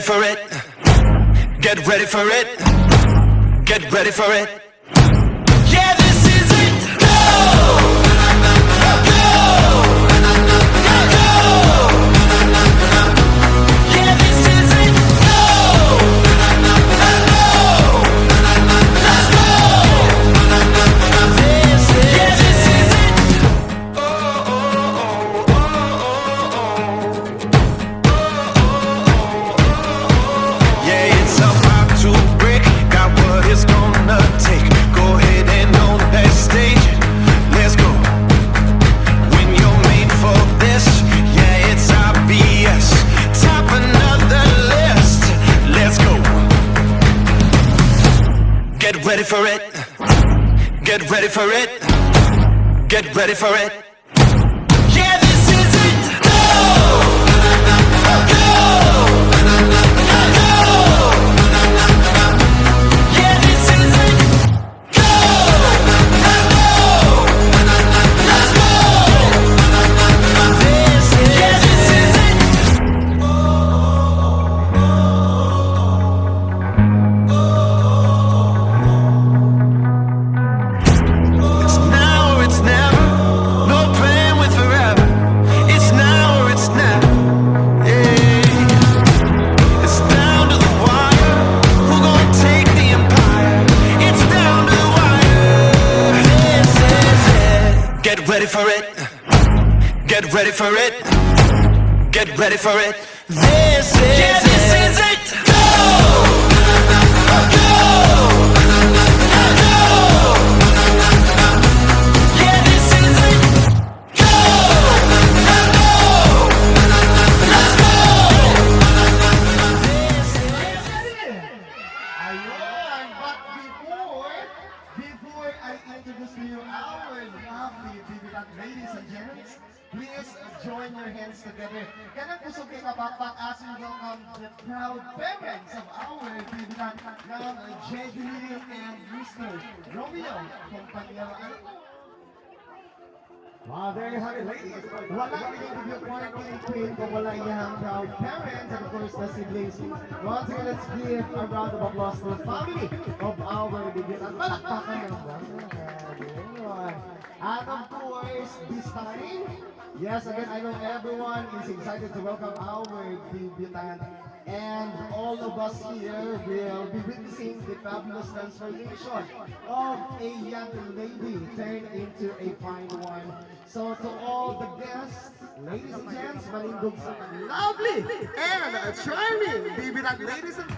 for it. Get ready for it. Get ready for it. Yeah, this is it. Go! Go! Go! Yeah, this is it. Go! Go! Let's go! This is yeah, this is it. Oh, oh, oh, oh, oh, oh. Yeah, it's about to break. Got what it's gonna take. Go ahead and on that stage. Let's go. When you're made for this, yeah, it's obvious. Top another list. Let's go. Get ready for it. Get ready for it. Get ready for it. Yeah, this is it. Go! Go! Go! Yeah, this is it. Go! Go! Let's go! This is yeah, this is it. It's now or it's never. No plan with forever. It's now or it's never. Yeah. It's down to the wire. Who gon' take the empire? It's down to the wire. This is it. Get ready for it. Get ready for it. Get ready for it. This is yeah, this is it. Go! Go! Go! Yeah, this is it. Go! Go! Let's go! This is Ayun, but before I introduce to you our lovely Bibitan ladies and gents, please join your hands together. Kanang kusog kay kapakpak as we welcome the proud parents of our Bibitan, Jeddy and Mr. Romeo Compañero. Wow, there you have it, ladies. Wala i-interview quarantine queen kung wala iyang proud parents and of course the siblings. Once again, let's give a round of applause to the family of our Bibitan. Palakpakan ng mga. And of course, this time, yes, again, I know everyone is excited to welcome our Bibitan. And all of us here will be witnessing the fabulous transformation of a young lady turned into a fine one. So to all the guests, ladies and gents, malindog sa lovely and charming Bibitan ladies and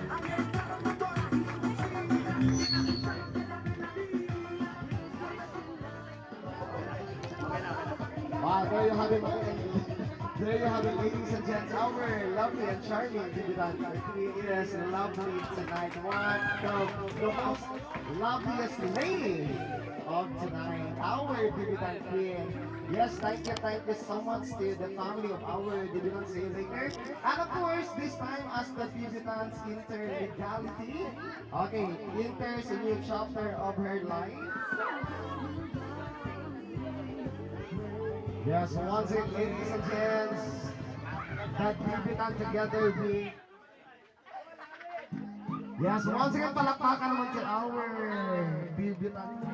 wow, there you have it. There you have it, ladies and gents. Our lovely and charming Bibitan is lovely tonight. One of the most loveliest lady of tonight. Our Bibitan queen. Yes, thank you so much to the family of our Bibitan Sailor. And of course, this time as the Bibitan's interlegality. Okay, enters a new chapter of her life. Yes, once again, ladies and gents, that Bibitan together we... Yes, once again, palakpakan naman si our Bibitan.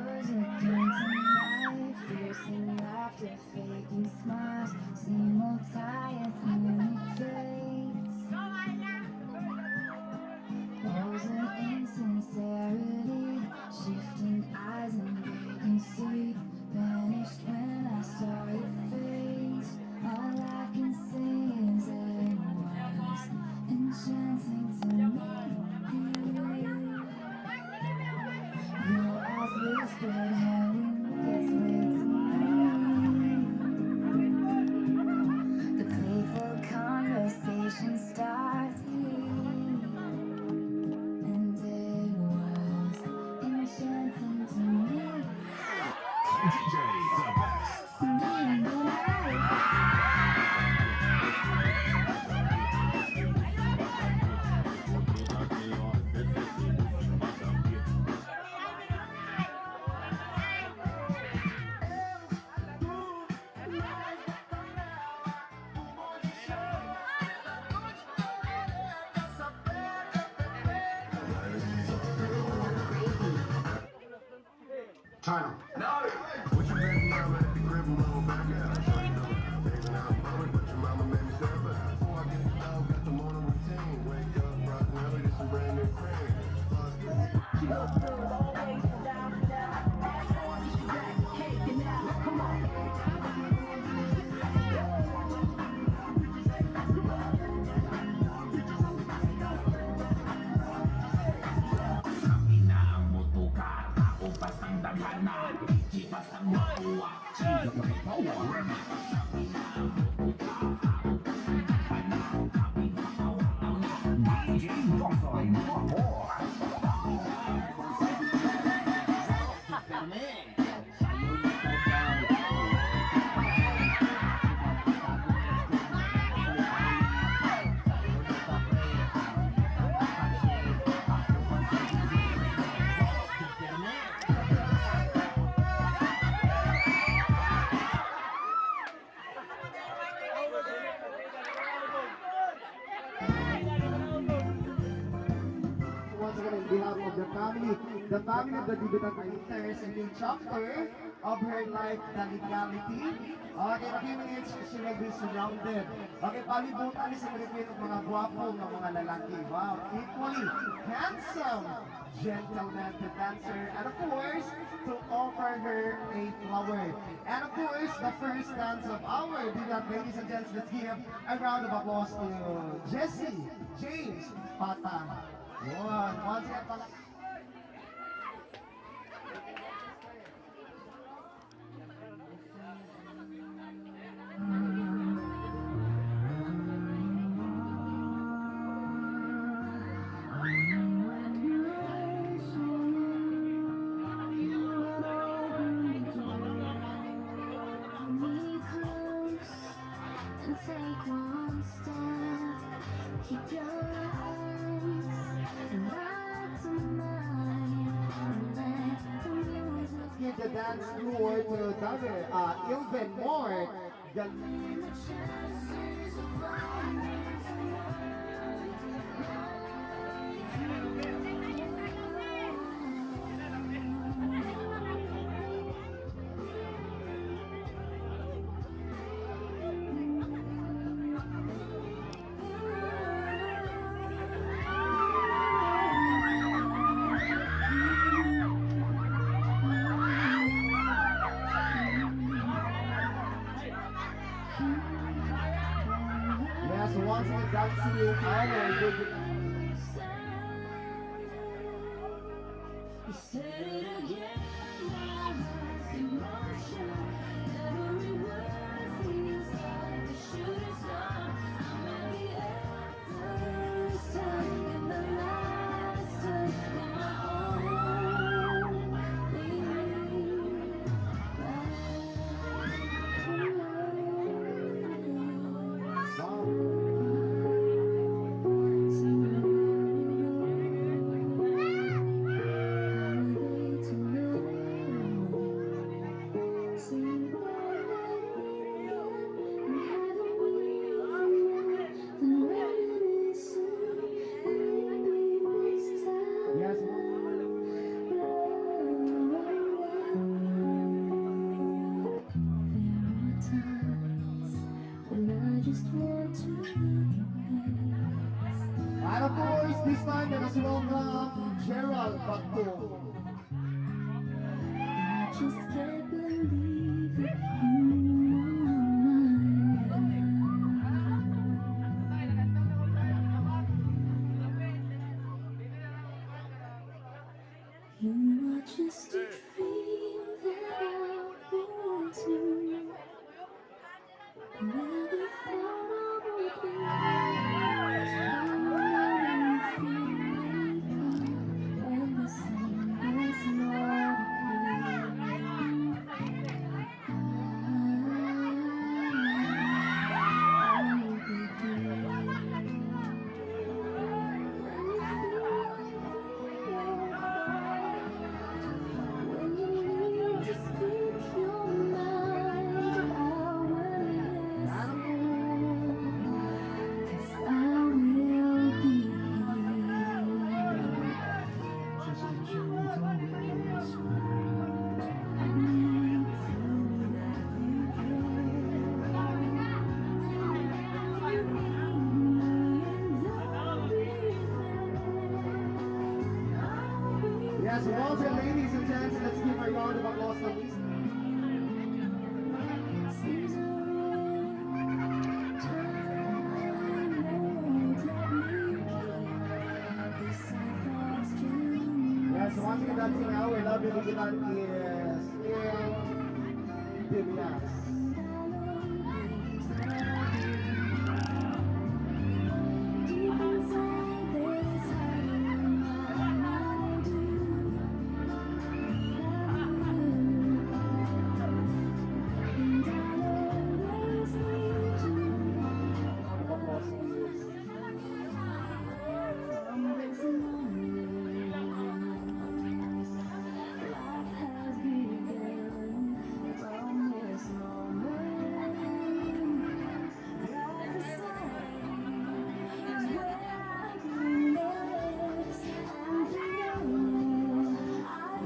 Fiercing laughter, faking smiles, same old tired communicates. Frozen insincerity, shifting eyes and vacancy, vanished when I saw your face. All I can say is it was enchanting to meet you. Your eyes whispered how we gets way to me. The playful conversation started, and it was enchanting to me. DJ The Best. China. No. What you ready now? At the crib, I'm on back out. Hanging out in public, but your mama made me step out. Before I get the dog, got the morning routine. Wake up, rock and early, this some brand new cream. She goes through it always from down to down. Ask for it, she back, cake it now. Come on. Once again, on behalf of the family of the debutant enters in the chapter of her life, the legality. Okay, in a few minutes, she will be surrounded. Okay, palibutan ni sa Pilipino ng mga gwapo ng mga lalaki. Wow, equally handsome gentleman to dancer. And of course, to offer her a flower. And of course, the first dance of our debut, ladies and gents, let's give a round of applause to Jesse James Pata. Once again, pala. Take one step, keep your eyes locked on mine, and let the music Give the dance floor to David, Ilven Moore. The and the chances of finding yes, once again, dancing our good. You said it again, my last emotion. Every word feels like a shooting star. I'm at the end this time, and the last time in my Yes, Just want to be and of course, this time let us welcome Gerald Bagto. I just can't believe that you are mine. You are just a dream that I want to. Never thought I would be. And the sun is not when you need to speak your mind, I will listen. again, ladies and gents, let's give a round of applause to Lisa. Seems a real time won't let me keep this thoughts to Yes, once again, dancing our lovely Vigilant is in Divias. Deep inside this heart of mine, I do and I'll always need you. Round of applause, please. From this moment, life has begun. From this moment, like a song is where I can rest. And for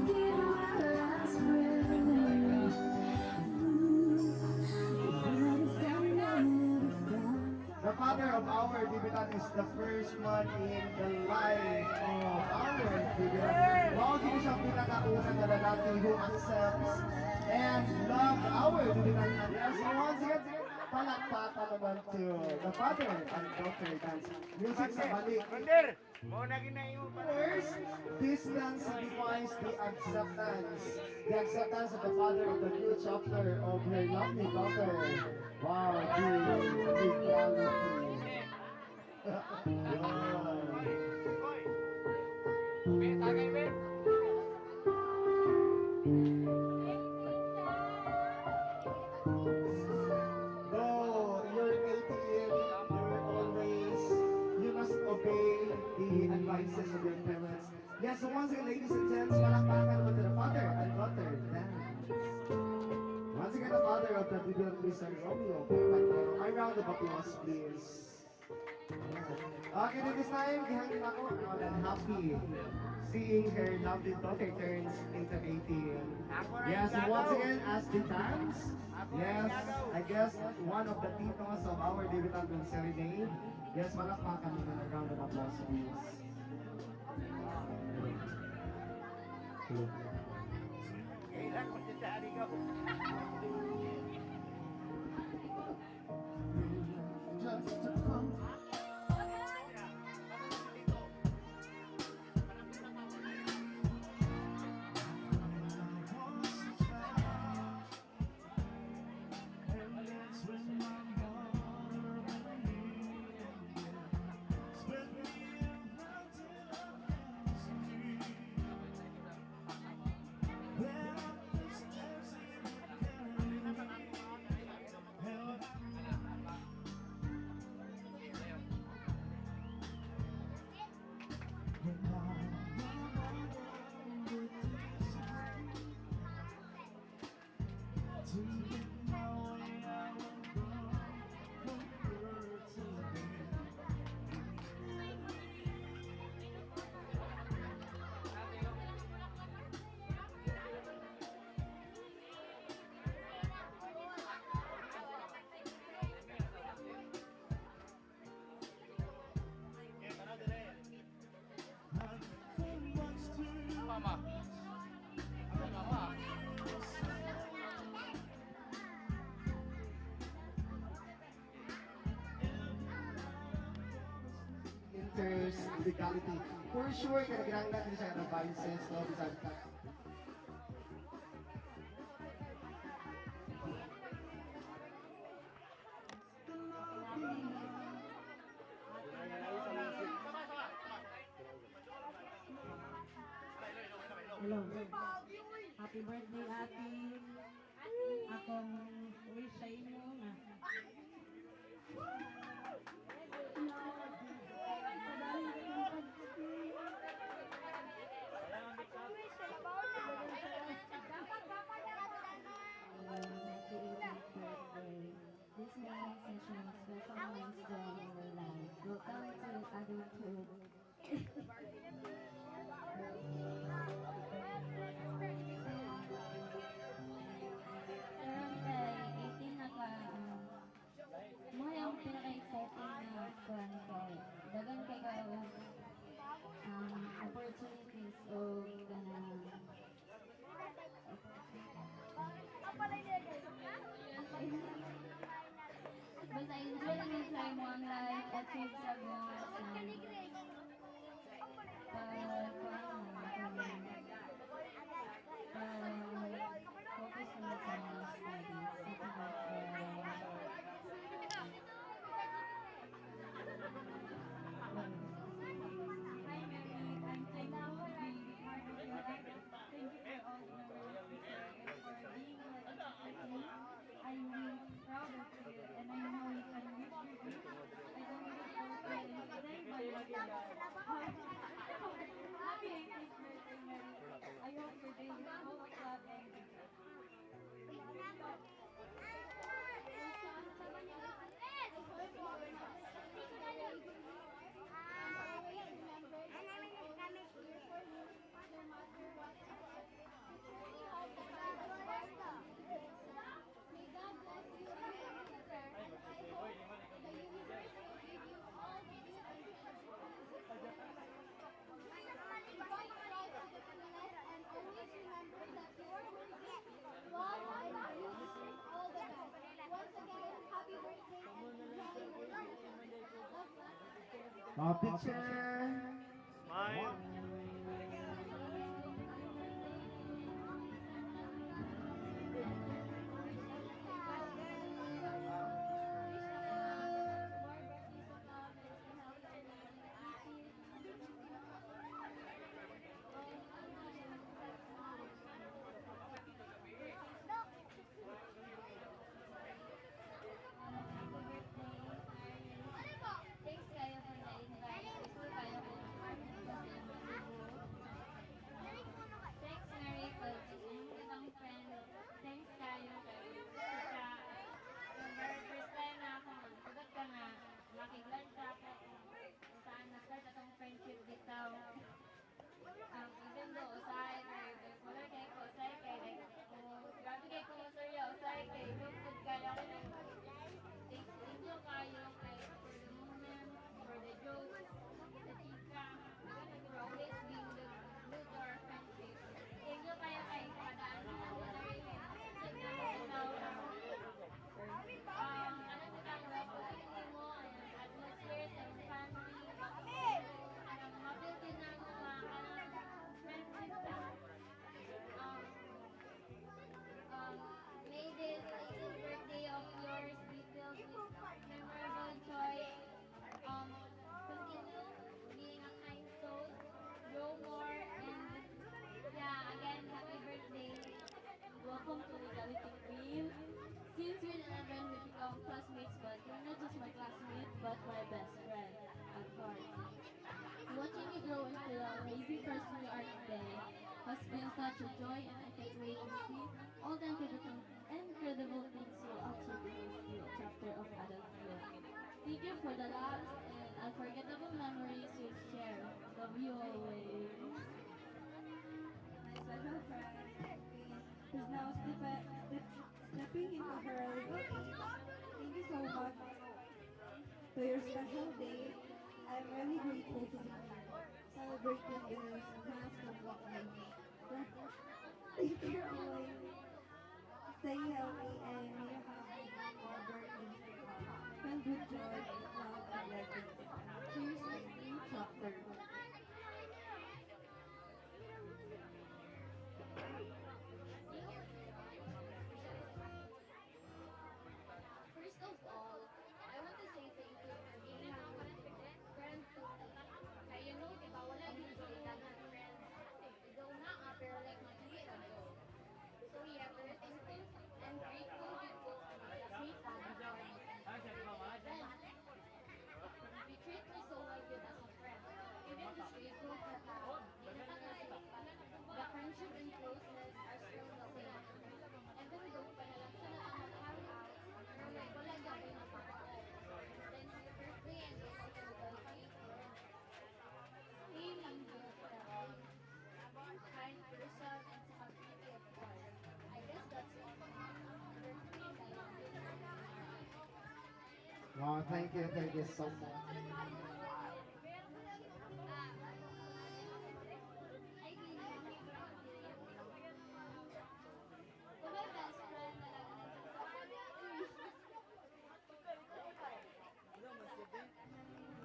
you, I'd give my last breath. But if I never found The father of our Divitan is the first one in the life of our Divitan. Wow, hindi siya pinakaunang na lalaki who accepts and loves our Divitan. And yes, so once again, palakpakan naman to the father and daughter dance. Music sa balik. First, distance defines the acceptance. The acceptance of the father of the new chapter of her lovely daughter. Wow, the equality. Though you're 18, you must obey the advices of your parents. Yes, so once again, ladies and gents, palakpakan naman to the father and daughter dance. Once again, the father of the video of Mr. Romeo. A round of applause, please. Okay, this time, gihangin ako proud and happy seeing her lovely daughter turns into 18. Yes, so once again, as the dance, yes, I guess one of the titos of our debutante serenade. Yes, malakpakan naman a round of applause, please. Just to come. Enters legality. For sure, kailangan natin siya ng advices, no? Bisan Hello. Happy birthday, ate. Akong wish sa inyo na happy 18th birthday. This morning session is special milestone in your life. Welcome to adulthood. Karon kay 18 na ka. Mga yung pinaka-exciting na Picture. Thanks kayo for the invite. Grateful kayo kung Thanks, Mary, for yung kitang friend. Thanks kayo kay Sika. Yung very first time na ako, sagot ka nga, makiglan ka ako kung saan na-start atong friendship dito. Even though usay kay bipolar kay ko, usay kay like, grabe kay ko masurya, usay kay lungkod kayo. Thank you kayo kay for the moment, for the jokes, the chika. You're always being the glue to our friendship. Thank you kayo kay padaan ng ordinary friendship na ano sa camera po, hindi mo, atmosphere sa iyong family. Mapil din na mga friendship na. May this 18th birthday of yours be filled with memorable joy. Continue being a kind soul, grow more, and yeah, again, happy birthday. Welcome to Legality Queen. Since we're 11, we become classmates, but you're not just my classmate, but my best friend, of course. Watching you grow into the amazing person you are today has been such a joy, and I can't wait to see all the incredible things you'll achieve in this new chapter of adulthood. Thank you for the laughs and unforgettable memories you share. Love you always. My special friend, who's now stepping into her legal age. Thank you so much for your special day. I'm really grateful to be celebrating this milestone with you. Thank you always. Stay healthy and may you have more birthdays to come. Filled with joy, love, and blessings. Cheers to the new chapter. First of all, I want to say thank you for being a good friend to me. Kaya you know, di ba, wala yung sila ng friends. Ikaw na, pero like, magiging ako. So yeah, very thankful and grateful with both my classmates and friends. You treat me so well good as a friend. Even this grateful that the friendship and closeness are still the same. Even though panalagsa na ang mag-hangout, pero like, wala gawin na pa. Then happy birthday and also to the cake. Stay lang good, kind person and sa community of course. I guess that's all for me. Birthday, I love you. Wow, thank you so much. I really to my best friend na lang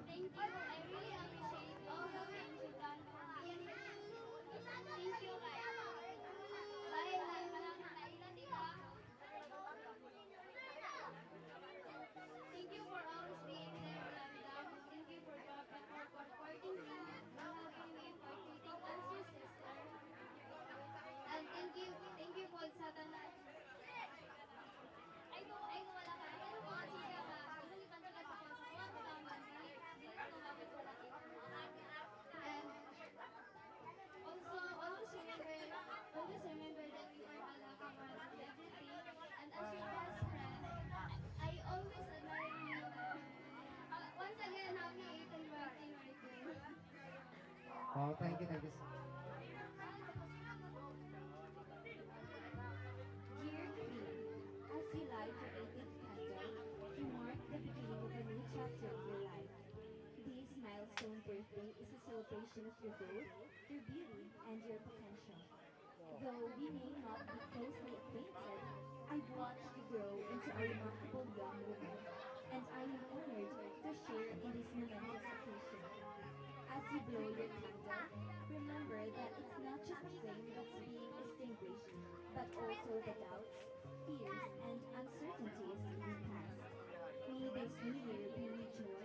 Thank you. I really appreciate all the things you've done for me. Thank you, guys. Bye, bye. Maraming kailan, di ba? Thank you for always being there when I'm down. Thank you for comforting me, loving me, for treating us your sister. And thank you for Satanas. Ay, wala ka. Pero mga chika ka, inulitan ka sa kung sa mga kaman, hindi ko mabit wala kita. And always remember that you are a loving one and everything. And as your best friend, I always admire you. Once again, happy 18th birthday, Michael. Wow, thank you so much. Dear Queen, as you light your 18th candle, you mark the beginning of a new chapter of your life. This milestone birthday is a celebration of your growth, your beauty, and your potential. Though we may not be closely acquainted, I've watched you grow into a remarkable young woman, and I am honored to share in this momentous occasion. you blow your candle, remember that it's not just the flame that's being extinguished, but also the doubts, fears, and uncertainties we past. May this new year bring you joy,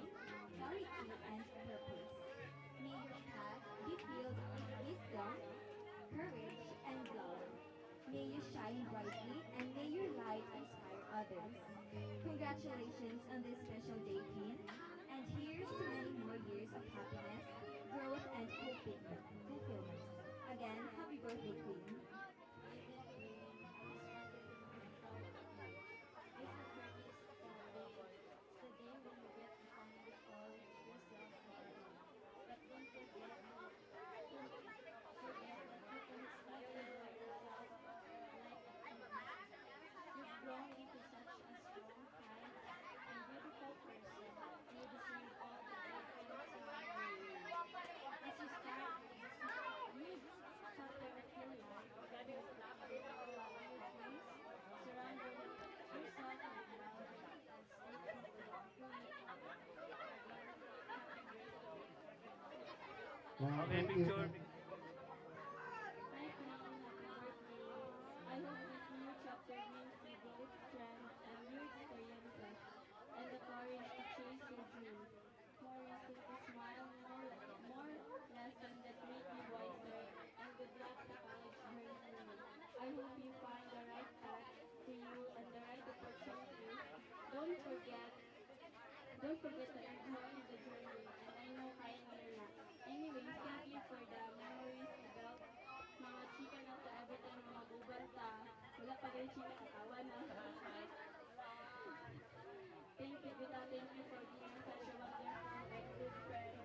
clarity, and purpose. May your path be filled with wisdom, courage, and love. May you shine brightly and may your light inspire others. Congratulations on this special day, Queen. And here's to many more years of happiness, growth, and fulfillment. Again, happy birthday, Queen. You've grown into such a strong, kind, and beautiful person. You deserve all the blessings surrounding you. As you start this new chapter of your life, follow your dreams, surround yourself with love, and stay confident. Wow, Okay, thank you. picture. Hi, Queen. Happy birthday. I hope this new chapter brings you both strength and new experiences and the courage to chase your dreams. More reason to smile, more lessons that make you wiser, and good luck to college journey. I hope you find the right path for you and the right opportunities. Don't forget don't forget to enjoy the journey, and I know kaya mo yun na. Anyways, thank you for the memories you built. Mga chika na to every time na mag-uban ta. Wala pa rin chika katawa na. Thank you for being such a wonderful and good friend.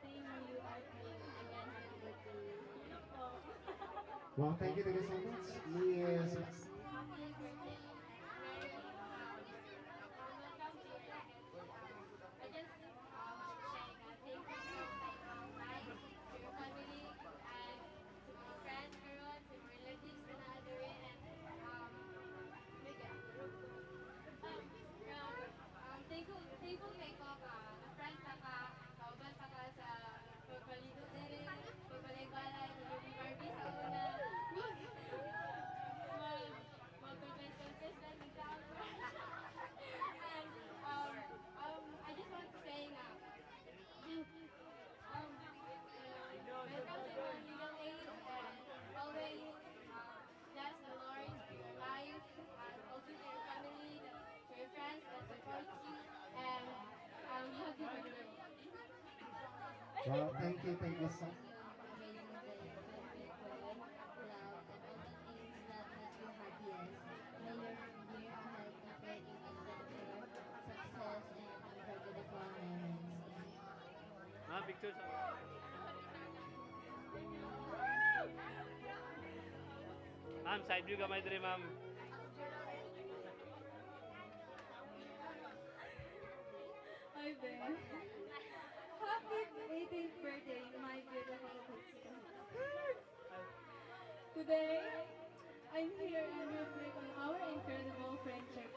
Stay who you are, Queen. Again, happy birthday. Yun po. Well, thank you so much. Miss. Happy birthday, Mary. Welcome to your second. I just want to say thank you for my life, to your family, and to my friends, karon, to my relatives na naadori, and thankful kay ko ka, na-friend ka ka, kauban pa ka sa pagpaligo dere, pagbalay-balay, yung Barbie sa una, mag-confess na ikaw. And I just want to say na, welcome to your legal age, and always bless the Lord to your life, and also to your family, to your friends that support you, and happy birthday. Well, thank you so much. Amazing day, faith, joy, love, and all the things that make you happiest. May your year ahead be filled with adventure, success, and unforgettable memories. Picture sa... Ma'am, side view gamay diri, ma'am. Hi, Ben. Happy 18th birthday, my beautiful sister. Today, I'm here and reflect on our incredible friendship.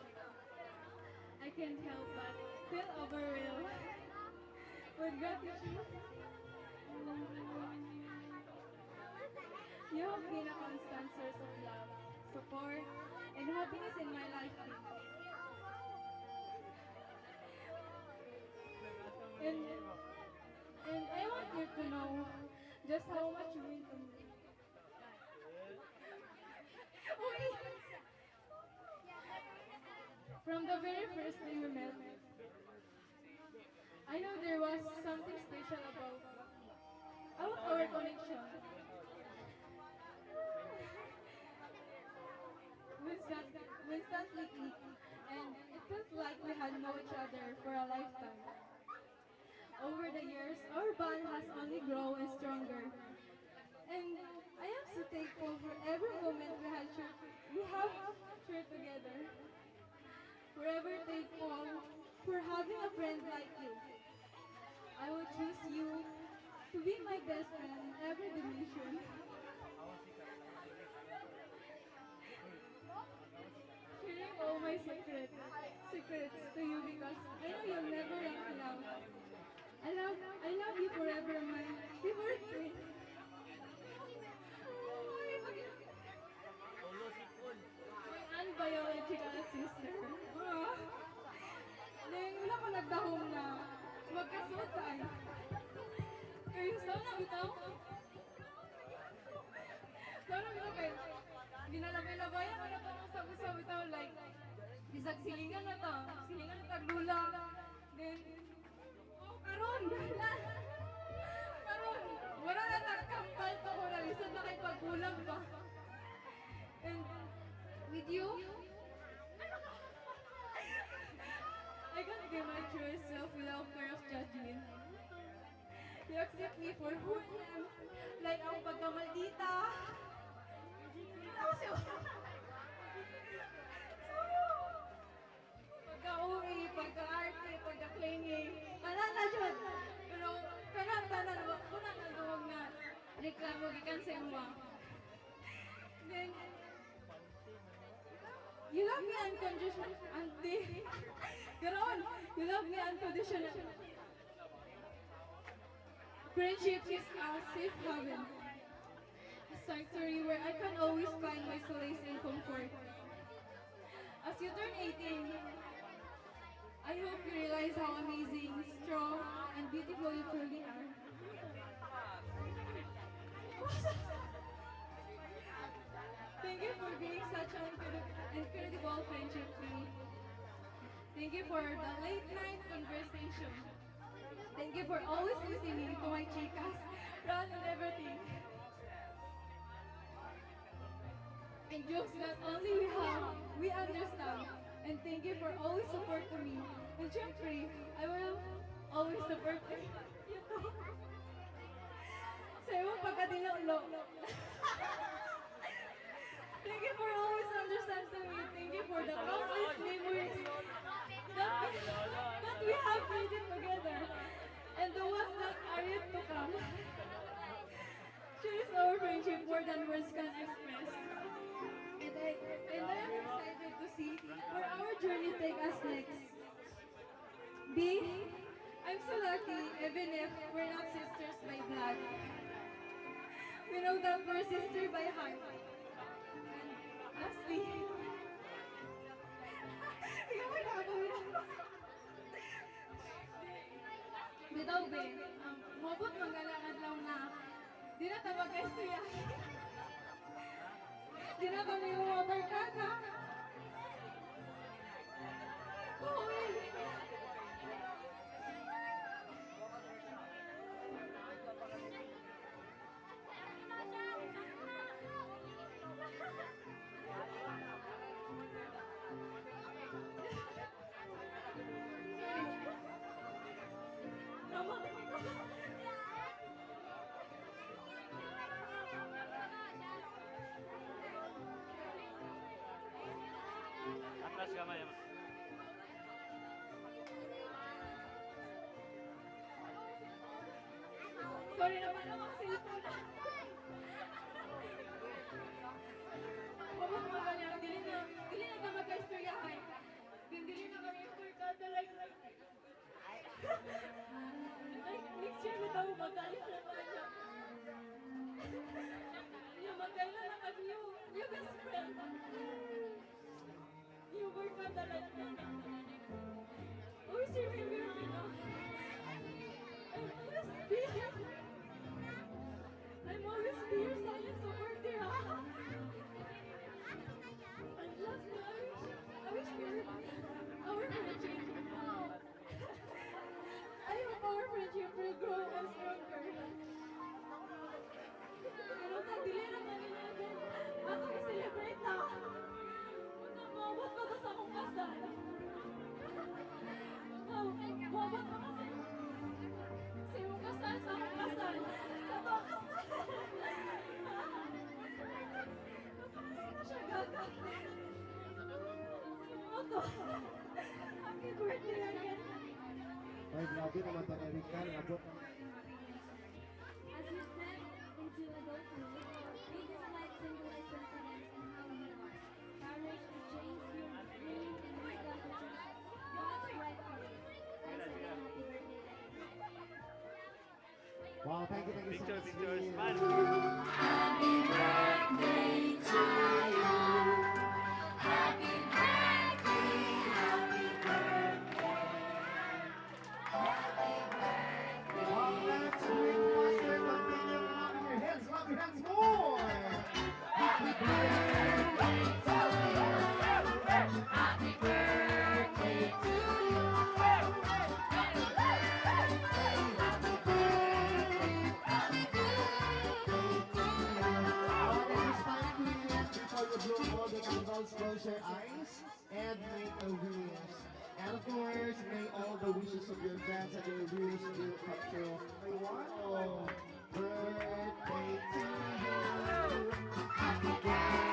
I can't help but feel overwhelmed with gratitude. You have been a constant source of love, support, and happiness in my life. And I want you to know just how much you mean to me. From the very first day we met, I know there was something special about our connection. We instantly clicked, and it felt like we had known each other for a lifetime. Over the years, our bond has only grown stronger. And I am so thankful for every moment we have shared together. Forever thankful for having a friend like you. I will choose you to be my best friend in every dimension. Sharing all my secrets to you because I know you'll never run me out. I love you forever, my Happy birthday. My unbiological sister. Neng, wala ko nagdahong na magkasutan. Kayo sana bitaw? Sana bitaw kayo? Ginalabay-labayan ko na ito sa usaw bitaw like bisag silingan na to. Silingan na taglula. Then, oh, karon, karon, wala na nagkampal to ko na lisod na kay pagbulag pa. And with you, I gonna give my true self without fear of judgment. You accept me for who I am, like ang pagkamaldita. Pagka-uwi, pagka-arte, pagka-clingy, na dyan. Pero, tanan, wala na duwag na reklamo gikan sa imo. Then, you love me unconditionally, auntie. Garon, you love me unconditionally. Friendship is a safe haven, a sanctuary where I can always find my solace and comfort. As you turn 18, I hope you realize how amazing, strong, and beautiful you truly are. Thank you for being such an incredible friendship to me. Thank you for the late night conversation. Thank you for always listening to my chicas, run and everything. And jokes that only we understand. And thank you for always supporting me. And syempre, I will always support you. You too. Sa iyong pagkadinaulo. Thank you for always understanding me. Thank you for the countless memories that we have created together. And the ones that are yet to come. Cherish our friendship more than words can express. And I am excited to see where our journey take us next. B, I'm so lucky even if we're not sisters by blood. We know that we're sisters by heart. And lastly, bitaw be, mabot magalaan lang na di na tawag istorya. Di na kami water kaka. Uy! Mama. Atlas gamay ama. Sorry naman ako kasi cellphone na. Mabot mo ba niya? Dili na ka magka-istoryahan. Dili na kami importante like next year na tayo magalit na tayo. Yung magkailan na kami yung best friend. Yung boyfriend talaga. Always remember me now. I'm always be your silent supporter. And lastly, I wish our friendship. I hope our friendship will grow and stronger. Pero tagdili naman nila din. Ako i-celebrate na. Mabot pa to sa akong kasal. Mabot pa kasi. Sa iyong kasal, sa akong kasal. Sa to kasal. Kapalay na siya gaga. Oto. Happy birthday again. Ay, grabe naman to, Erika. Abot. As you step into adulthood, may this life symbolize confidence in how you are. Courage to change your dream and wisdom to choose God's right way. Once again, happy birthday. Wow, thank you so Picture, much. picture, Lee. smile. Wow, let's bring faster, continue clapping your hands, clap your hands more. Happy birthday to you. Happy birthday to you. Happy birthday, happy birthday, happy birthday to you. All this time, please, before you blow all the candles, close your eyes and make a wish. And of course, may all the wishes of your fans and your wish will come true. Wow! Birthday to you! Happy birthday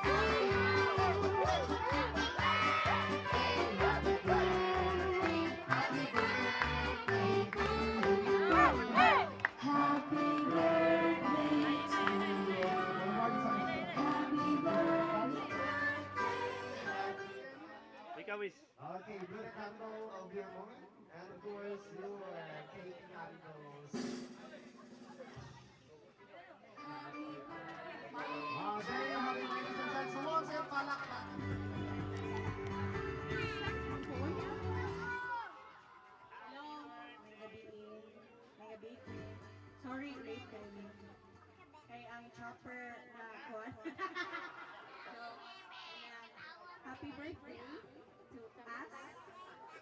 to you! Happy birthday! Happy birthday to you! Happy birthday to you! Happy birthday! Make a wish. Okay, be the candle of your moment, and of course, your cake candles. There you have it, ladies and gents. Huwag sa'yo palakpak. Hello, may gabi. May gabi. Sorry, late kami. Kay ang chopper na kuwan. So, ayan. Happy birthday to us.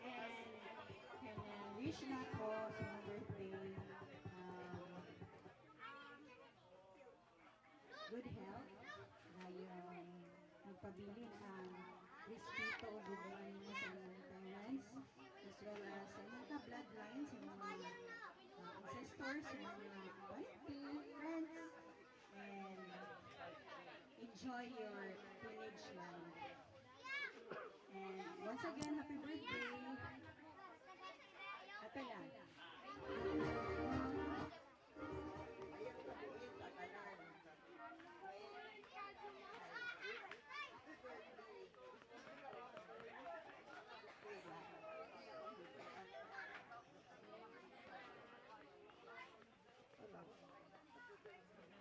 And kaya wish na ko sa mga birthday. Good health. Na yung magpabilin ang respeto o gubuan mo sa inyong parents. As well as sa inyong ka-bloodlines, sa mga ancestors, sa mga auntie, friends. And enjoy your teenage life. And once again, happy birthday. Ito lang.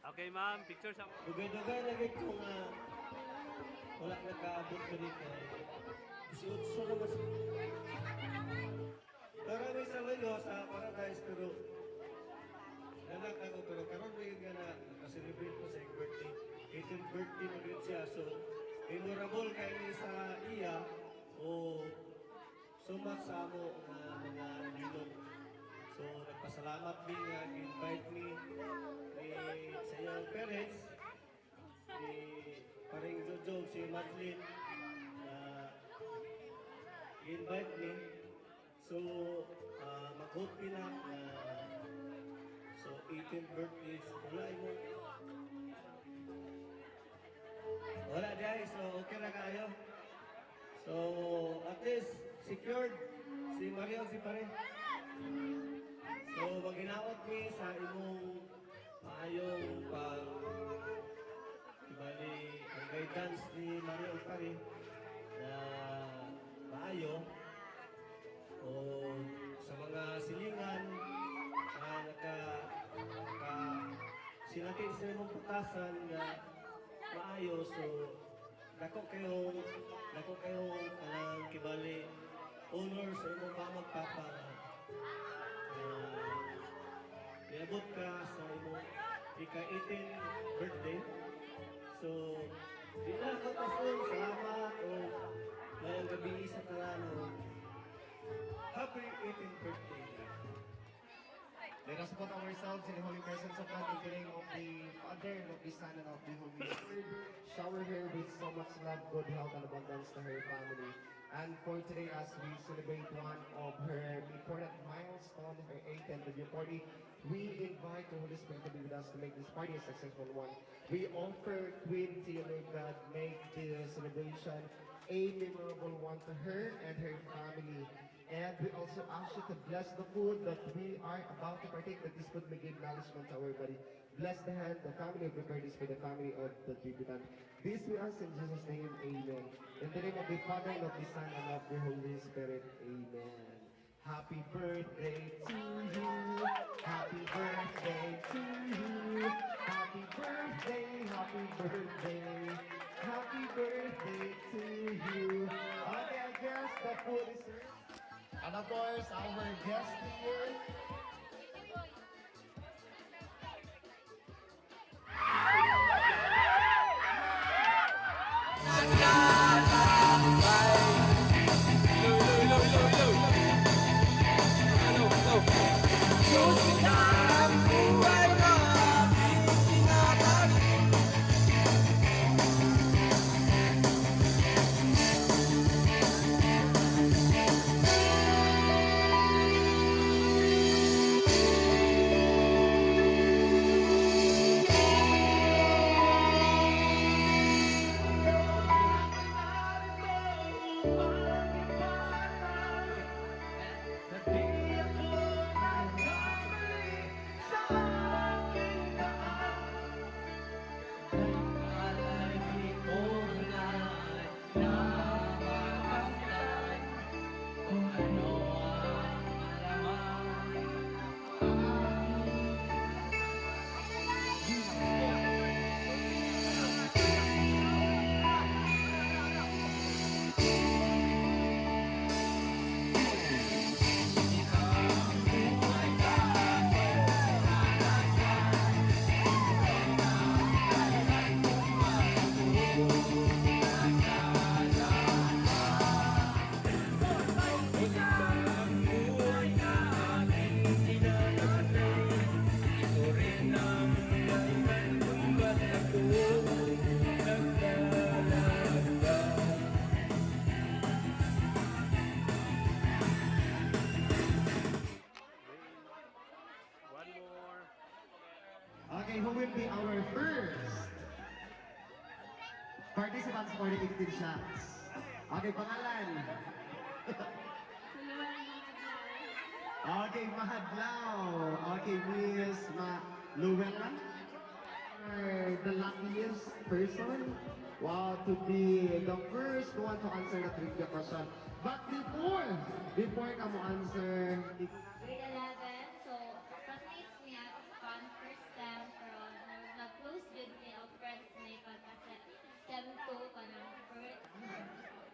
Okay, ma'am. Picture sa... Dugay-dugay lagi ko nga wala nakaabot ko rin kay si naman si Karami sa layo sa paradise pero nanak ako pero karon may nga na nakaselebrate ko sa iyong birthday 18th birthday na rin siya so memorable kay ni sa iya o sumat sa amo nga mga bilog so nagpasalamat mi nga invite ni sa iyong parents si paring Jojo si Madlin na invite me so mag-hope na so 18th birthday wala mo wala dahil so okay na kayo so at least secured si Mario si pare so maghinaot mi sa imong maayong pag bali ang guidance ni Mario pare na maayo o sa mga silingan na sinatin sa imong putasan na maayo so dako kayong kanang kibali honor sa imong mamag papa niabot ka sa imong ika-18 birthday so di na ako pasun salamat o ngayong gabi sa talano happy 18th birthday. Let us put ourselves in the holy presence of God in the name of the Father, and of the Son, and of the Holy Spirit. Shower her with so much love, good health, and abundance to her family. And for today, as we celebrate one of her important milestone, her 8th anniversary party, we invite the Holy Spirit to be with us to make this party a successful one. We offer Queen Taylor God make the celebration a memorable one to her and her family. And we also ask you to bless the food that we are about to partake, that this food may give nourishment to our body. Bless the hand, the family of the this for the family of the debutant. This we ask in Jesus' name, amen. In the name of the Father, and of the Son, and of the Holy Spirit, amen. Happy birthday to you. Happy birthday to you. Happy birthday, happy birthday. Happy birthday to you. Okay, I guess the food is served. And of course, our guest here. One more. Okay, who will be our first participants for the 18 shots? Okay, pangalan. Okay, Mahadlaw. Okay, Miss Luella. The luckiest person. Wow, to be the first one to answer the trivia question. But before ka mo answer, Grade 11, so classmates niya on first sem pero nag-close with me of friends niya kasi sem 2 pa ng birth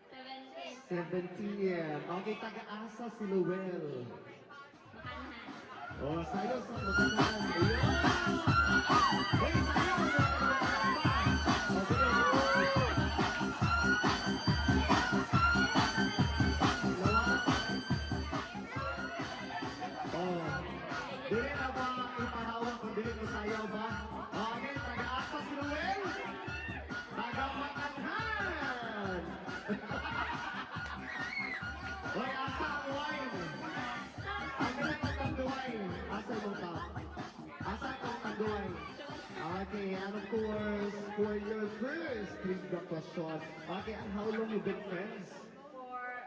17 17. Okay, taga-asa si Luel. makanhan. Oh, sa'yo sa makanan. Ayun! Hey, sa'yo! Oh, dili na ba ipahawak kung dili ko sayaw ba? Okay, taga-asa si Luel. Taga-Makanhan. Hoy, asa ang wine? Ang pinagtatanduay, asa yung ka? Asa ang tanduay? Okay, and of course, for your first trivia question, okay, and how long you been friends? For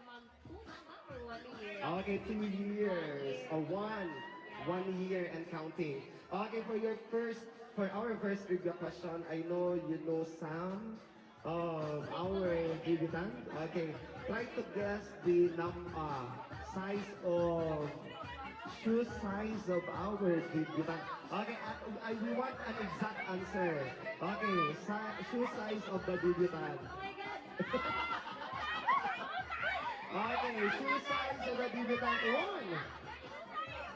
month 2 or 1 year. Okay, 2 years, or 1 year and counting. Okay, for our first trivia question, I know you know some of our debutant. Okay, try to guess the size of shoe size of our debutant. Okay, we want an exact answer. Okay, shoe size of the debutant. Oh my God! Okay, shoe size of the debutant. 1,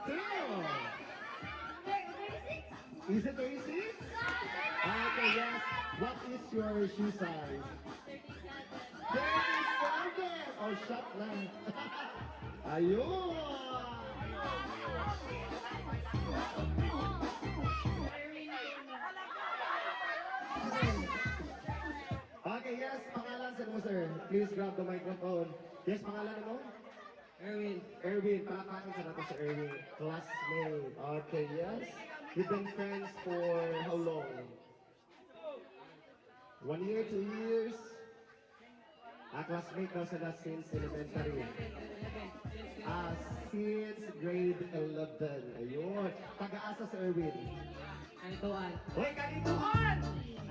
2. 36? Is it 36? Okay, yes. What is your shoe size? 37! Oh, shot lang. Ayun! Okay, yes, pangalan sa mo, sir. Please grab the microphone. Yes, pangalan mo? Erwin. Erwin, palakpakan sa nato sa Erwin. Classmate. Okay, yes. You've been friends for how long? 1 year, 2 years? Classmate daw sila since elementary. Since grade 11. Ayun. Taga-asa sa Erwin? Kanituan. Uy, kanituan!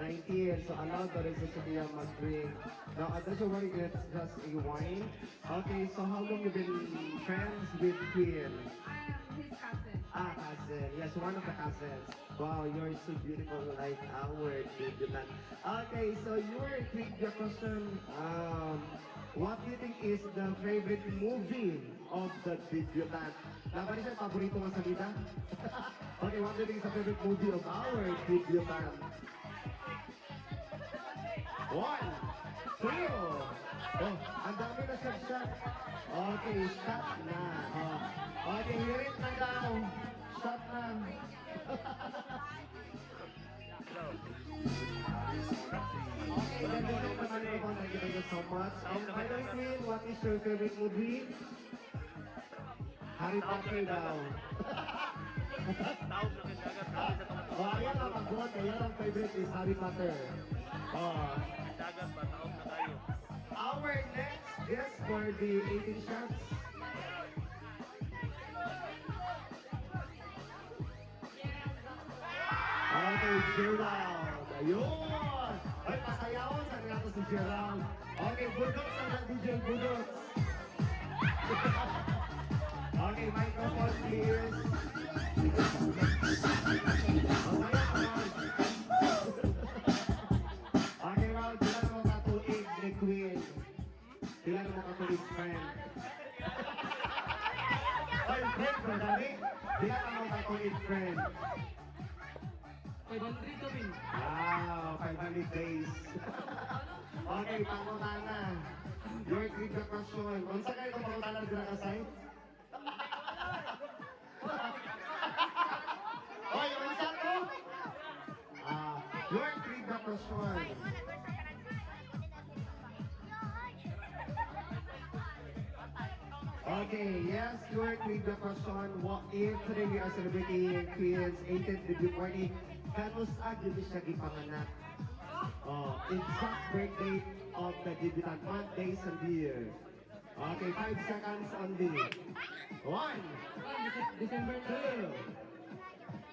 19, so allowed pa rin sa Sophia mag-drink. Now, don't you worry, it's just a wine. Okay, so how long you been friends with Queen? His cousin. Ah, cousin. Yes, one of the cousins. Wow, you're so beautiful like our debutant. Okay, so your trivia question. What do you think is the favorite movie of the debutant? Dapat siya paborito nga sa vida? Okay, what do you think is the favorite movie of our debutant? 1, 2. Oh, ang dami na shot. Okay, shot na. Oh. Okay, hirit na daw. Shot na. Okay, then we have the microphone. Thank you so much. By the way, Queen, what is your favorite movie? Harry Potter daw. Taob na kayo dagat. Sabi sa tama. Oh, ayan ang pag-vote. Ayan ang favorite is Harry Potter. Oh. Dagat ba? Taob na kayo. Our next guest for the 18 shots. Okay, Gerald. Ayun! Ay, pasayawan sa natin si Gerald. Okay, Budots ang DJ Budots. Okay, microphone please. Okay, Raul, sila mo katuig ni Queen. Sila mo katuig friend. Ay, friend, madami. Sila mo katuig friend. 500 kami. Wow, 500 days. Okay, pangutana. Your trivia question. Unsa kayo kung pangutana dira ka side? Oy, unsa ko? Your trivia question. Okay, yes, your trivia question. What if today we are celebrating Queen's 18th debut party? Kamusta dito siya gipanganak? Exact birth date of the debutant, month, days, and year. Okay, 5 seconds only. 1, December 2,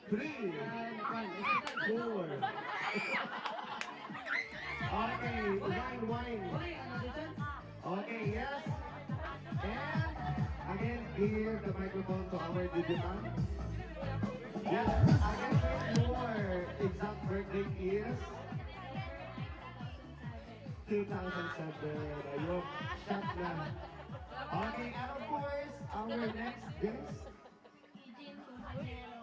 3, 4. Okay, wine. Okay, yes. And again, give the microphone to our debutant. Yes, again, your exact birthday is 2007. Ayun, shot na. Okay, and of course, our next guest. Eugene Compañero.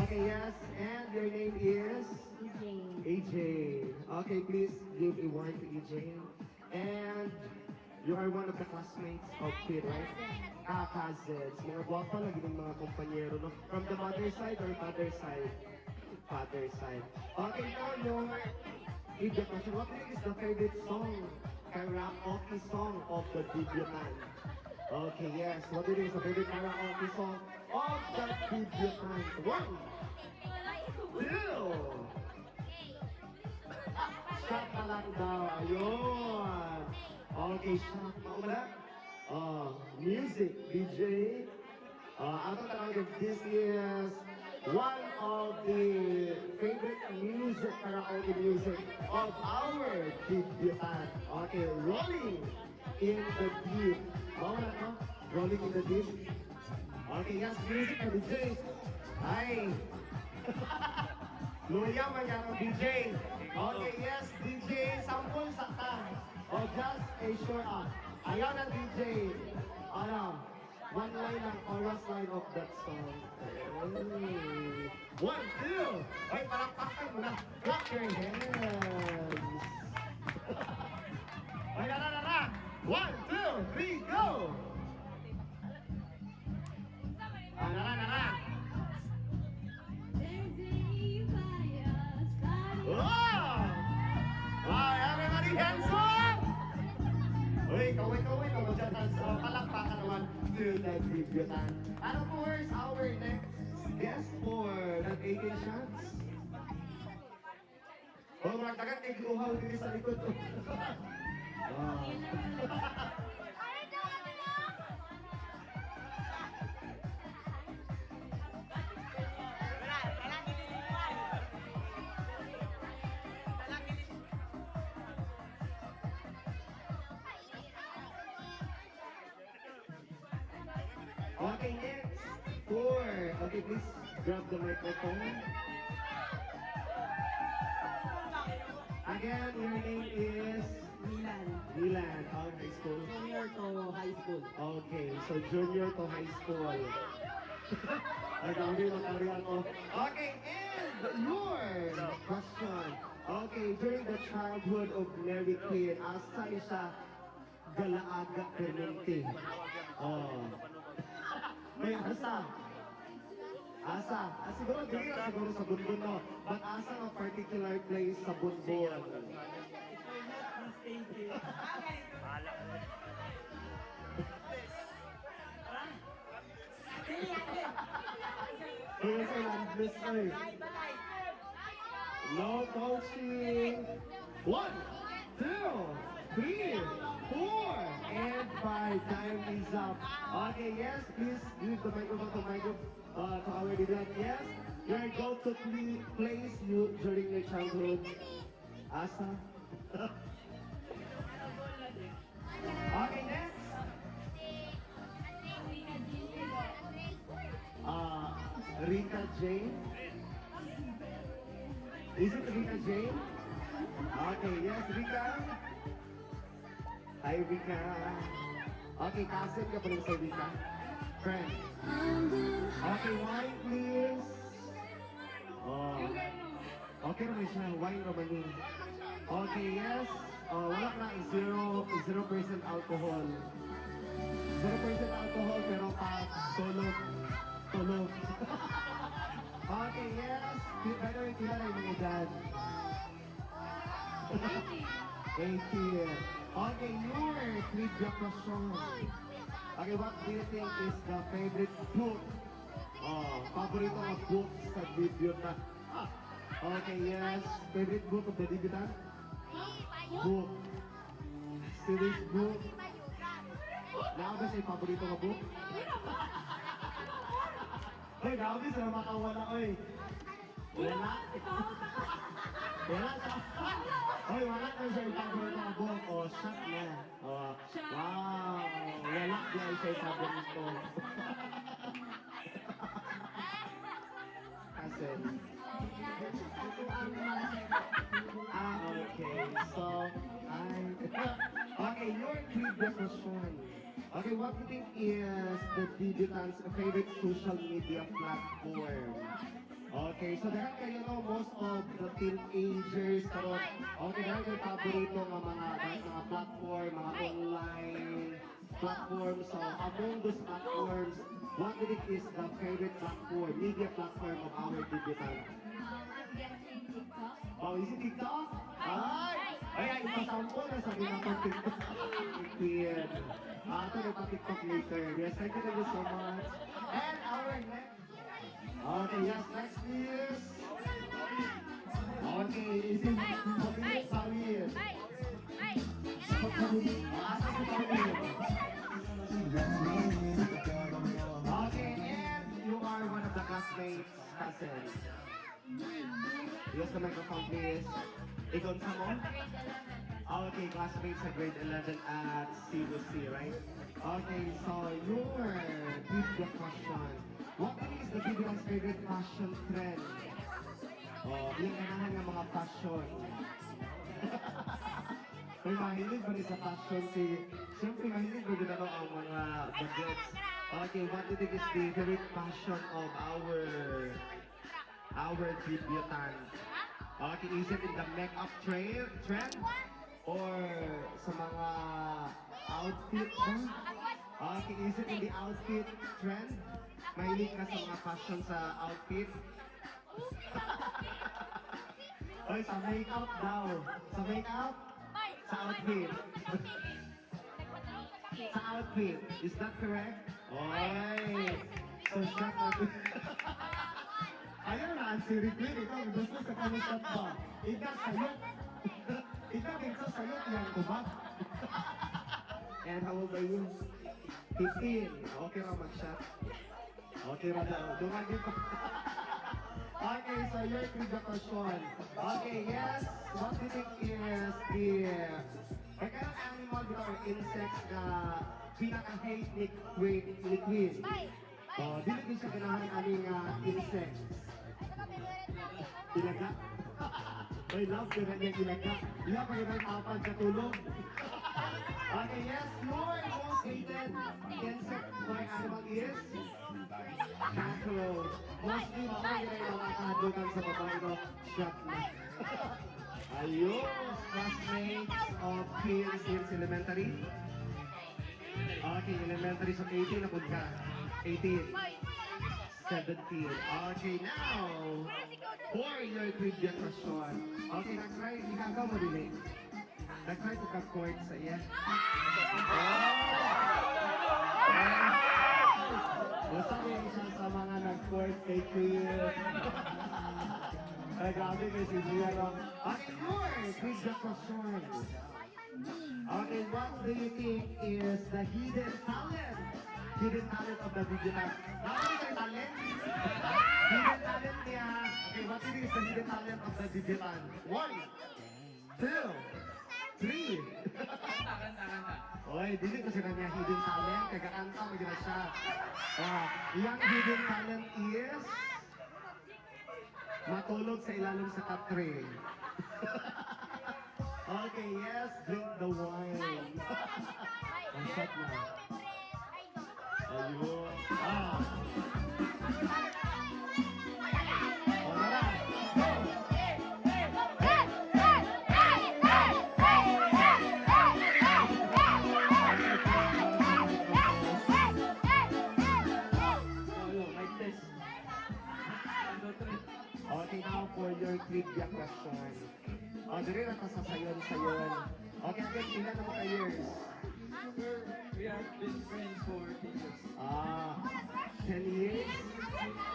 Okay, yes, and your name is? AJ. Okay, please give a word to AJ. And you are one of the classmates of Kid, right? Cousins. Mga guwapa lagi ng mga kompanyero, no? From the mother side or father side? Father side. Okay, now yung trivia question. What is the favorite song? Karaoke song of the debutant? Okay, yes. What is the favorite karaoke song of the debutant? 1, 2. Shot na lang daw. Ayun. Okay, shot. Mauna. Music, DJ. Ako talaga, this is one of the favorite music, karaoke music of our debutant. Okay, Rolling in the Deep. Mauna ka? Rolling in the Deep. Okay, yes, music na DJ. Ay. Luya man yan ang DJ. Okay, yes, DJ, sampol sakta. O just a short Ayaw na DJ. Ano, one line lang, chorus line of that song. Hey. 1, 2. Ay, palakpakan mo na. Clap your hands. Ay, na. 1, 2, 3, go! Na. Wow! Wow, everybody hands up! Uy, kaway, palakpakan naman to the debutant. And of course, our next guest for the 18 shots. Oh, mga tagan kay Guhaw dito sa likod. Wow. Okay, next. 4. Okay, please grab the microphone. Again, your name is Milan. Milan. High school. Junior to high school. Okay, so junior to high school. Ay, kami matari ako. Okay, and your question. Okay, during the childhood of Mary Queen, asa ni siya galaaga permente? Oh. May asa. Asa. Siguro dili lang siguro sa Bunbun, no? But asa ang particular place sa Bunbun? Bahala ka na. Where's our landless ay? No coaching. 1, 2, 3, 4, and 5. Time is up. Okay, yes, please give the microphone to our leader. Yes, where go to place you during your childhood? Asa? Okay, next. Rita Jane. Is it Rita Jane? Okay, yes, Rita. Hi, Rita. Okay, cousin ka pala sa Rita. Friend. Okay, wine, please. Oh. Okay naman siya. Wine naman yun. Okay, yes. Wala na. 0% alcohol. 0% alcohol, pero pa tulog. Tulog. Okay, yes. By the way, kailan ay mga edad? 18. Okay, your trivia question. Okay, what do you think is the favorite book? Paborito nga book sa debutant. Okay, yes. Favorite book of the debutant? Book. Series book. Naabas ay paborito nga book? Oy, naabas na makawala, oy. Wala. Wala ka. Oy, wala ka siya paborito nga book. Oh, shot na. Oh, wow. Wala niya siya paborito. Kasi. Okay. So, okay, your trivia question. Okay, what do you think is the debutant's favorite social media platform? Okay, so dahil kayo no, most of the teenagers karon, okay, dahil kayo paborito ng mga platform, mga online platforms. So among those platforms, what do you think is the favorite platform, media platform of our debutant? I'm guessing TikTok. Oh, is it TikTok? Ay, ipasampo na sabi na pang TikTok. Kid. Ito na pa TikTok later. Yes, thank you so much. And our next. Okay, yes, next is. Okay, is it Pamilya Sawir? Asa si Pamilya? Okay, and you are one of the classmates, cousin. Use the microphone, please. Ikaw sa mo? Okay, classmates sa grade 11 at CBC, right? Okay, so your trivia question. What is the biggest favorite fashion trend? Yung kanahan ng mga fashion. May mahilig ba rin sa fashion si... Siyempre, mahilig ba rin ano ang mga bagets? Okay, what do you think is the favorite fashion of our debutant? Okay, is it in the makeup trend? Or sa mga outfit ba? Okay, is it in the outfit trend? Mahilig ka sa mga fashion sa outfit? Oy, sa makeup daw. Sa makeup? Sa outfit. Sa outfit. Is that correct? Oy! So, shut up. Ayun na, ang Siri Queen, ikaw, gusto sa kanisat ba? Ikaw sayot. Ikaw, ikaw sayot yan ko ba? And how old are you? 15. Okay ra mag-shot. Okay ra daw. Dumagi pa. Okay, so your trivia question. Okay, yes. What do you think is the kind of animal or insects na pinaka-hate ni Queen? Dili ko siya ganahan aming insects. Ilaga? I love ko na niya ilaga. Iya pa yun ang apat sa tulog. Okay, yes, your most hated insect or animal is cockroach. Mostly mga yun ay mga kahadugan sa babae no, shot na. Ayun, classmates of Queen since elementary. Okay, elementary so 18 na po ka. 18. 17. Okay, now, for your trivia question. Okay, nag-try, ikagaw mo din eh. Nag-try ko ka-court sa iya. Basta rin siya sa mga nag-court kay Queen. Ay, grabe kay si Zero. Okay, for trivia question. Okay, what do you think is the hidden talent? Hidden talent of the Vigilant. Nakakita kayo talent? Hidden talent niya. Okay, what do you think is the hidden talent of the Vigilant? 1, 2, 3. Oy, dili ko sila niya hidden talent. Kagakanta mo gina siya. Yung hidden talent is matulog sa ilalim sa katre. Okay, yes, drink the wine. Ang shot na. Ayun. Wala. Okay, now for your trivia question. Dili na ka sa sayon-sayon. Okay, again, ilan na mo ka years? We have been friends for 10 years. 10 years?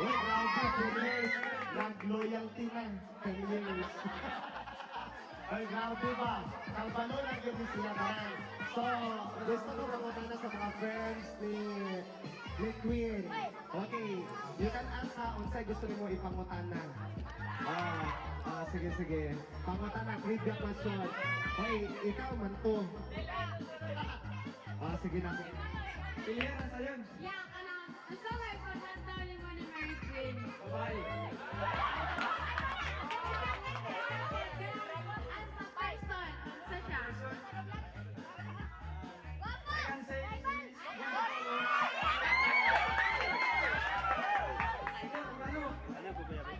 Oh, grabe, 10 years. Nag-loyalty na, 10 years. Ay, grabe ba? Kalbalo lang yun sila naman. So, gusto ko mamunta na sa mga friends ni Queen. Okay, you can ask unsay gusto mo ipangutan na. Sige. Pangutan na, trivia question. Hoy, ikaw man to. Sige na. Pilihan na sa yun. Yeah, gusto ko ipagkanta ulit mo ni Mary Queen. Babae. As a person, sa siya. I can say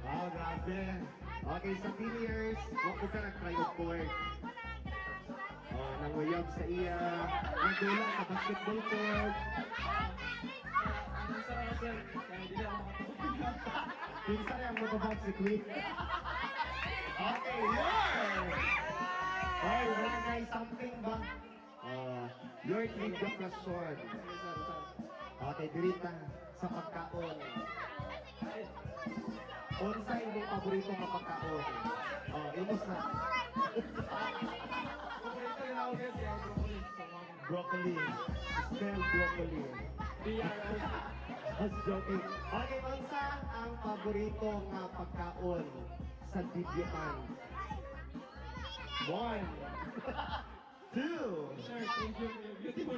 Wow, grabe. Okay, sa 10 years, huwag ko ka nag-try-of-court. Nanguyab sa iya, nagdulang sa basketball court. Anong sarap sir? Kaya hindi ako Pinsan yung mababag si Queen. Okay, yun! Ay, wala guys, something ba? Your trivia question. Okay, dirita sa pagkaon. Unsa imong paborito nga pagkaon? Imos na. Paborito yung ako guys, yung broccoli. Broccoli. Spell broccoli. Just joking. Okay, unsa ang paborito nga pagkaon sa Dibyuan? 1, 2. Sir, thank you. Beautiful.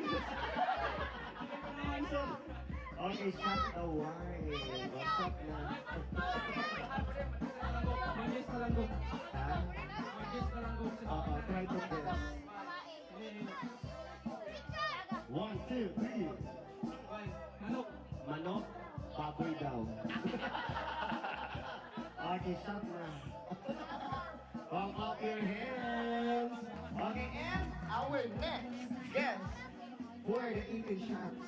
Okay, shot the wine. Shot na. Mangis na lang gong. Ha? Mangis na lang gong. Try to guess. 1, 2, 3. Manok. Manok, baboy daw. Okay, shot na. Pump up your hands. Okay, and our next guest for the eating shots.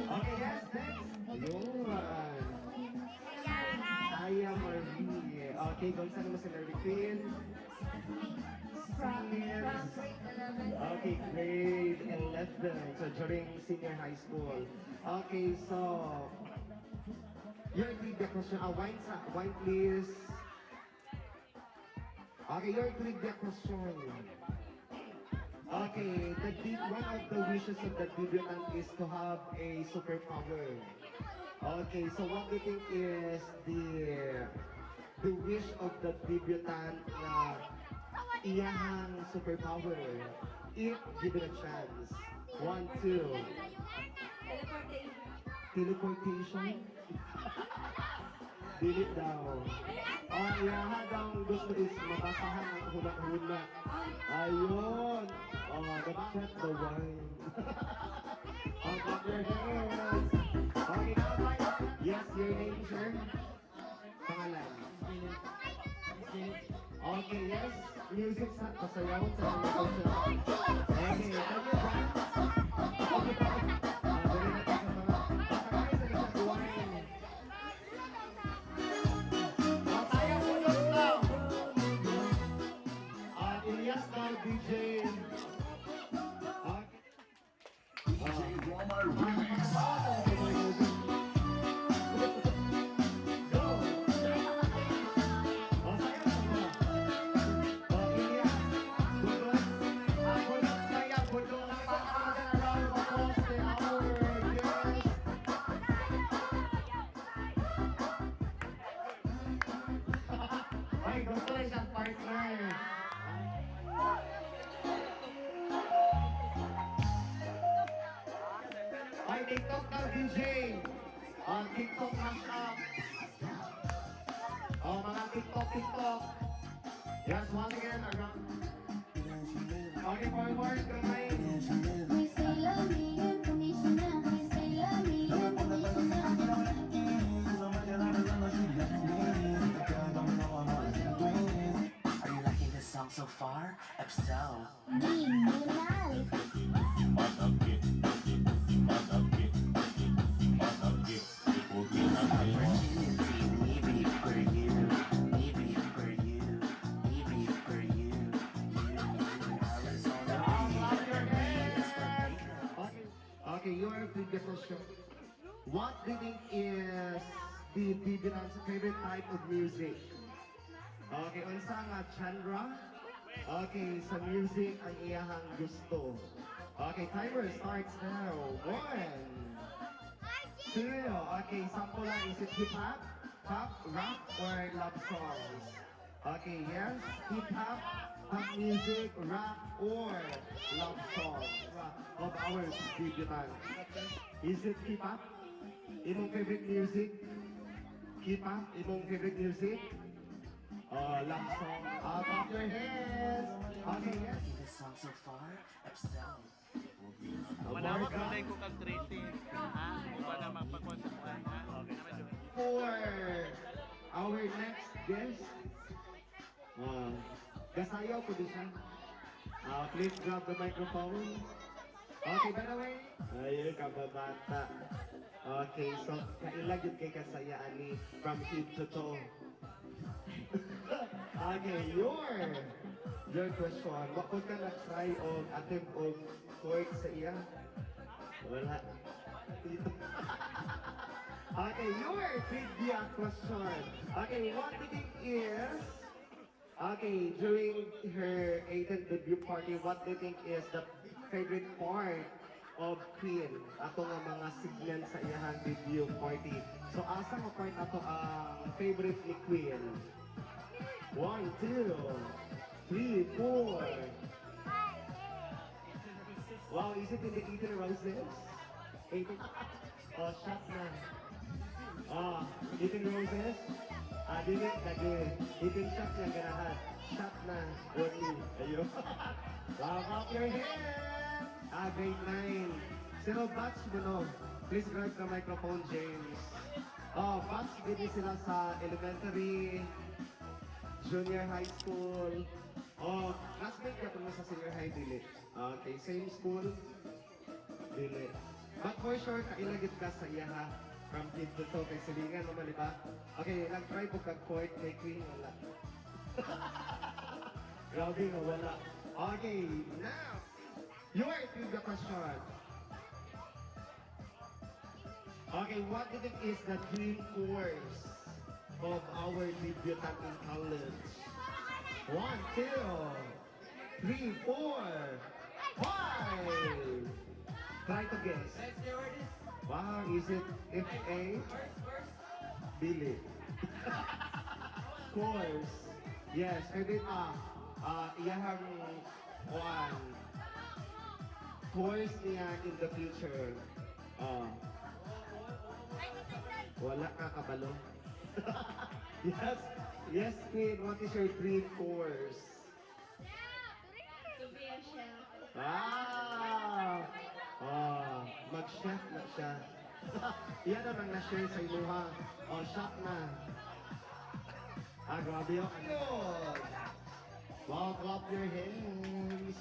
Okay, yes, next. Yun. Aya Marie. Okay, kung saan mo si Mary Queen? from Seniors. grade 11. Okay, grade 11. So during senior high school. Okay, so your trivia question. Wine please. Okay, your trivia question. Okay, one of the wishes of the debutant is to have a superpower. Okay, so what do you think is the wish of the debutant na iyahang superpower if given a chance? 1, 2. Teleportation. Teleportation? Dilit daw. Oh, iyaha daw ang gusto is mabasahan ang hunat-hunat. Ayun! Oh, that's not the wine. Oh, clap your hands. Okay, now, yes, your name, sir? Pangalan? Okay, yes. Music sa pasayawon sa mga culture. Okay, thank you, Brian. Okay, dali na tayo sa mga patangay sa isang wine. Tayo ulog lang. Ilyas na DJ. Okay. Drama Remix. Go! O, sayo sa mga. O, Ilyas. Budol. Budol saya. Budol na patawagan around the post the hour. Yes. Ay, gusto na siyang partner. Ay, TikTok daw, DJ. TikTok mashup. Mga TikTok. Yes, once again, around. Okay, forward, kamay. We say love me unconditional. We say love me unconditional. Are you liking this song so far? If so, Criminal. maybe for you, maybe for you, maybe for you, Arizona Okay, your previous question. What do you think is the Bibinan's favorite type of music? Okay, unsa nga genre? Okay, sa music ang iyahang gusto. Okay, timer starts now. 1, 2. Okay, sample lang. Is it hip-hop, pop, rap, or love songs? Okay, yes, hip-hop, pop music, rap, or love songs of our debutant. Is it hip-hop? Imong favorite music? Hip-hop? Imong favorite music? Love song. Clap your hands. Okay, yes. this song so far? If so, Manawag mo ko kag Tracy. Ha? Kung ba na magpagkuhan sa buhay, ha? Okay naman yun. For our next guest, gasayaw ko din siya. Please grab the microphone. Okay, by the way, ayun, kababata. Okay, so kailag yun kay kasayaan ni from head to toe. Okay, your question. Bakit ka na-try o attempt o court sa iya? Wala. Okay, your trivia question. Okay, what do you think is, okay, during her 18th debut party, what do you think is the favorite part of Queen? Ato nga mga segment sa iyahang debut party. So, asa mo part ato ang favorite ni Queen? 1, 2, 3, 4. Wow, is it in the 18 roses? 18? Oh, shot na. 18 roses? Dili, lagi. 18 shots yung ganahan. Shot na. Only. Ayun. Lock up your hand! Grade 9. Sino batch mo no? Please grab the microphone, James. Batch din sila sa elementary, junior high school. Classmate ka po mo sa senior high, dili. Okay, same school, dili. But for sure, kailagit ka sa iya ha. From kid to to, kay silingan naman, di ba? Okay, nag-try po kag-court kay Queen, wala. Grabe nga, wala. Okay, now, your trivia question. Okay, what do you think is the dream course of our debutant in college? 1, 2, 3, 4, 5. Try to guess. Wow, is it FA? Billy. Course. Yes, maybe iyahang one course niya in the future. Wala ka kabalo. Yes, yes, Queen. What is your dream course? To be a chef. Ah! Mag-chef na siya. Yan ang na-share sa iluha. Chef na. Grabe yung ano. Wow, clap your hands.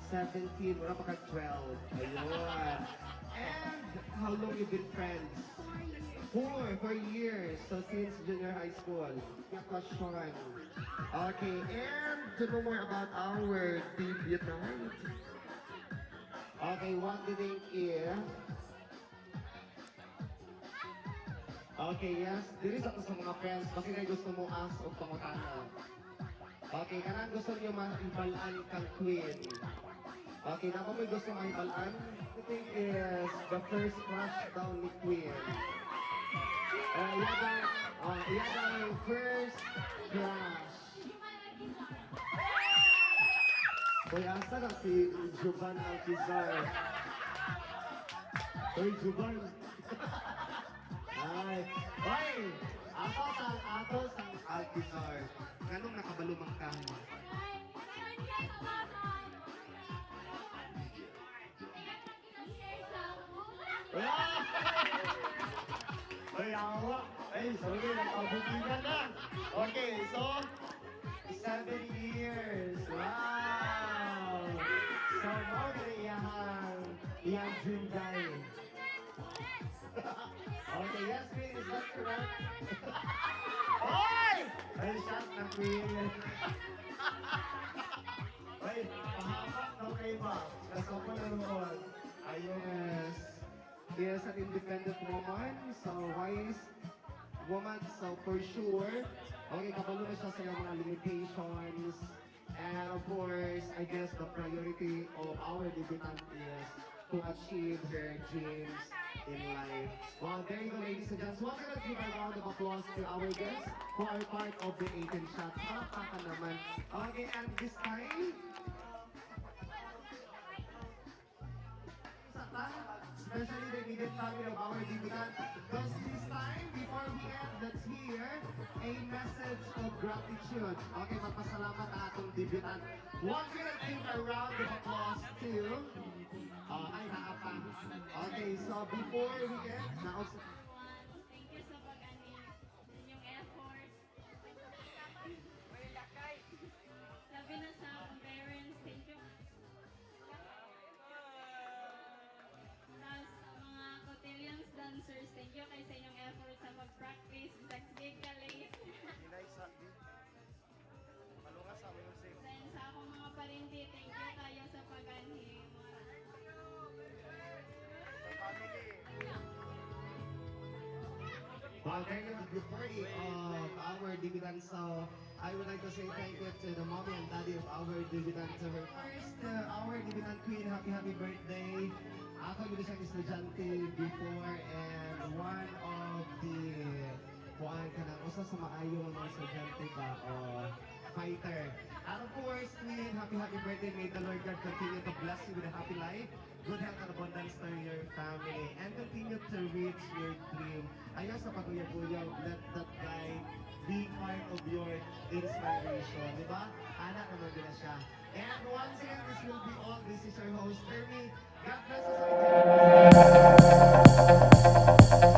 Seven. 17, wala pa ka 12. Ayun. And how long you been friends? 4 years. So since junior high school. Your question. Okay, and to know more about our debutant. Okay, what do you think is? Okay, yes. Dili sa to sa mga friends. Kasi na gusto mo ask o pangutana. Okay, kanang gusto niyo maibalaan kang queen. Okay, na may gusto maibalaan. I think is the first crush daw ni Queen. Yan ang first crush. Kuya, asa na si Juban Alcizar? Uy, Juban! Ay, oy! Ato sang Alcizar. Ganong nakabalumang ka? Ay, awa! Ay, sorry, nakabukigan na! Okay, so, 7 years! Wow! So, more than iyang dream guy. Okay, yes, Queen, is that correct? Ay! Ay, shot na, Queen! Ay, pahamak na kayo ba? Kasama na naman. Ayun. She is an independent woman, so wise woman, so for sure. Okay, kabalo na siya sa iyang mga limitations. And of course, I guess the priority of our debutant is to achieve her dreams in life. Well, there you go, ladies and gents. Welcome to give a round of applause to our guests who are part of the 18 shots. Palakpakan naman. Okay, and this time, especially the immediate family of our debutant. Because this time, before we end, let's hear a message of gratitude. Okay, magpasalamat ang atong debutant. Once again, let's give a round of applause to... ay, naapa. Okay, so before we end, Thank you sa pag-ani. Inyong effort. Sabi na sa akong parents, thank you. Tapos mga cotillions dancers, thank you kay sa inyong effort sa pag-practice. Bisag gig ka late. Sa akong mga parindi, thank you kayo sa pag-ani. Well, there you have the party of our debutant. So I would like to say thank you to the mommy and daddy of our debutant. To her first, our debutant queen, happy birthday. Ako yung siyang estudyante before and one of the kuan ka na usa sa maayo mga estudyante ba o fighter. And of course, queen, happy birthday. May the Lord God continue to bless you with a happy life, good health and abundance to your family, and continue to reach your dream. Ayaw sa paguyab-uyab, let that guy be part of your inspiration. Di ba? Anak naman din na siya. And once again, this will be all. This is your host, Ernie. God bless us all.